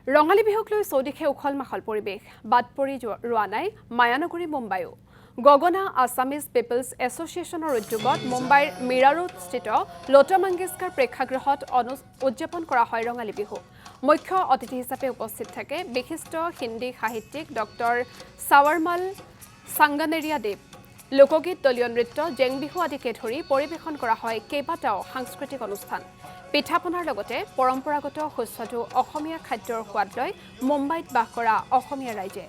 ৰঙালী বিহুক লৈ চৌদিশে উখল মাখল পৰিৱেশ বাদ পৰি ৰোৱা নাই মায়ানগৰী মুম্বাইও গগনা আছামিজ পিপলছ এছ'চিয়েশ্যনৰ উদ্যোগত মুম্বাইৰ মীৰা ৰোডস্থিত লতা মংগেশকাৰ প্ৰেক্ষাগৃহত উদযাপন কৰা হয় ৰঙালী বিহু মুখ্য অতিথি হিচাপে উপস্থিত থাকে বিশিষ্ট হিন্দী সাহিত্যিক ডক্টৰ সাৱৰমাল সাংগানেৰিয়া দেৱ লোকগীত দলীয় নৃত্য জেং বিহু আদিকে ধৰি পৰিৱেশন কৰা হয় কেইবাটাও সাংস্কৃতিক অনুষ্ঠান পিঠাপনাৰ লগতে পৰম্পৰাগত সুস্বাদু অসমীয়া খাদ্যৰ সোৱাদ লৈ মুম্বাইত বাস কৰা অসমীয়া ৰাইজে